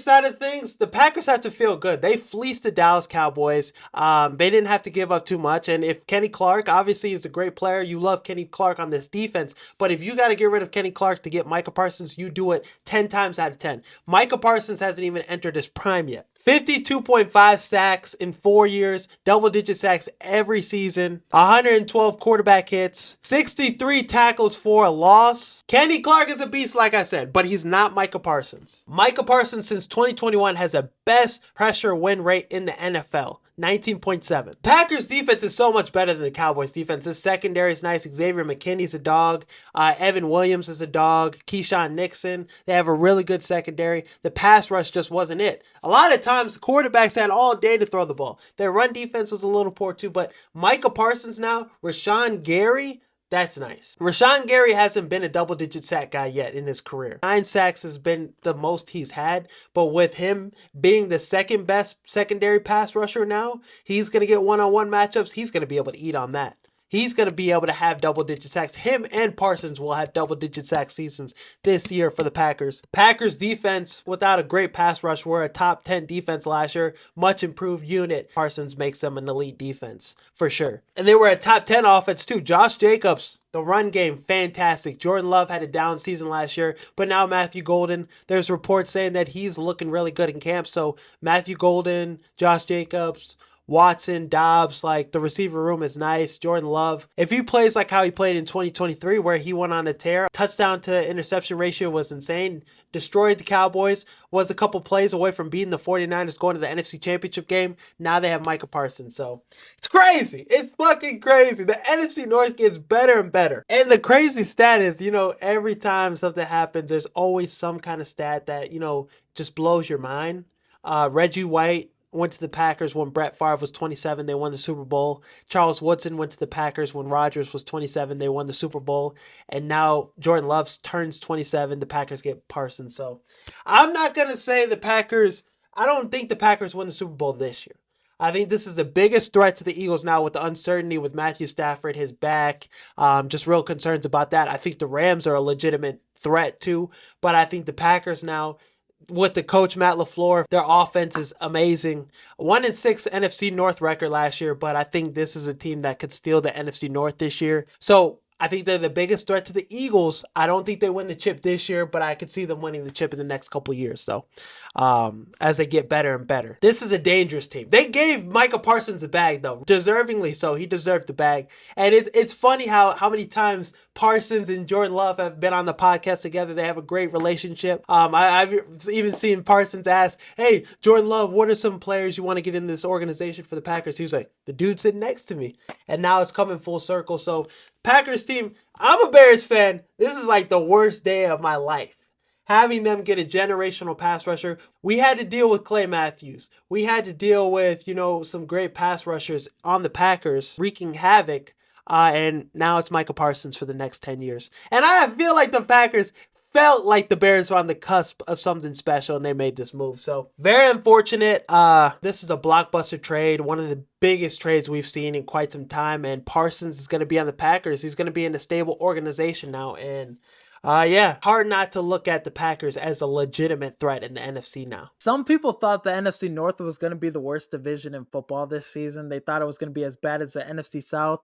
Packers side of things, the Packers have to feel good. They fleeced the Dallas Cowboys. They didn't have to give up too much. And if Kenny Clark, obviously, is a great player, you love Kenny Clark on this defense. But if you got to get rid of Kenny Clark to get Micah Parsons, you do it 10 times out of 10. Micah Parsons hasn't even entered his prime yet. 52.5 sacks in 4 years, double-digit sacks every season, 112 quarterback hits, 63 tackles for a loss. Kenny Clark is a beast, like I said, but he's not Micah Parsons. Micah Parsons, since 2021, has a best pressure win rate in the NFL. 19.7. Packers defense is so much better than the Cowboys defense. This secondary is nice. Xavier McKinney's a dog. Evan Williams is a dog. Keyshawn Nixon. They have a really good secondary. The pass rush just wasn't it. A lot of times the quarterbacks had all day to throw the ball. Their run defense was a little poor too, but Micah Parsons now, Rashawn Gary, that's nice. Rashawn Gary hasn't been a double-digit sack guy yet in his career. 9 sacks has been the most he's had, but with him being the second best secondary pass rusher now, he's going to get one-on-one matchups. He's going to be able to eat on that. He's going to be able to have double-digit sacks. Him and Parsons will have double-digit sack seasons this year for the Packers. Packers defense, without a great pass rush, were a top 10 defense last year. Much improved unit. Parsons makes them an elite defense, for sure. And they were a top 10 offense, too. Josh Jacobs, the run game, fantastic. Jordan Love had a down season last year, but now Matthew Golden, there's reports saying that he's looking really good in camp. So Matthew Golden, Josh Jacobs, Watson, Dobbs, like the receiver room is nice. Jordan Love, if he plays like how he played in 2023, where he went on a tear, touchdown to interception ratio was insane, destroyed the Cowboys, was a couple plays away from beating the 49ers going to the NFC Championship game. Now they have Micah Parsons, so it's crazy. It's fucking crazy. The NFC North gets better and better. And the crazy stat is, every time something happens, there's always some kind of stat that, just blows your mind. Reggie White went to the Packers when Brett Favre was 27. They won the Super Bowl. Charles Woodson went to the Packers when Rodgers was 27. They won the Super Bowl. And now Jordan Love turns 27. The Packers get Parsons. So I'm not going to say the Packers. I don't think the Packers win the Super Bowl this year. I think this is the biggest threat to the Eagles now with the uncertainty with Matthew Stafford, his back. Just real concerns about that. I think the Rams are a legitimate threat too. But I think the Packers now, with the coach Matt LaFleur, their offense is amazing. 1-6 NFC North record last year, but I think this is a team that could steal the NFC North this year. So I think they're the biggest threat to the Eagles. I don't think they win the chip this year, but I could see them winning the chip in the next couple of years. So as they get better and better. This is a dangerous team. They gave Micah Parsons a bag, though. Deservingly so. He deserved the bag. And it's funny how many times Parsons and Jordan Love have been on the podcast together. They have a great relationship. I've even seen Parsons ask, hey, Jordan Love, what are some players you want to get in this organization for the Packers? He was like, the dude sitting next to me. And now it's coming full circle. So Packers team, I'm a Bears fan. This is like the worst day of my life. Having them get a generational pass rusher. We had to deal with Clay Matthews. We had to deal with, some great pass rushers on the Packers wreaking havoc. And now it's Micah Parsons for the next 10 years. And I feel like the Packers felt like the Bears were on the cusp of something special and they made this move. So very unfortunate. This is a blockbuster trade. One of the biggest trades we've seen in quite some time. And Parsons is going to be on the Packers. He's going to be in a stable organization now. And hard not to look at the Packers as a legitimate threat in the NFC now. Some people thought the NFC North was going to be the worst division in football this season. They thought it was going to be as bad as the NFC South.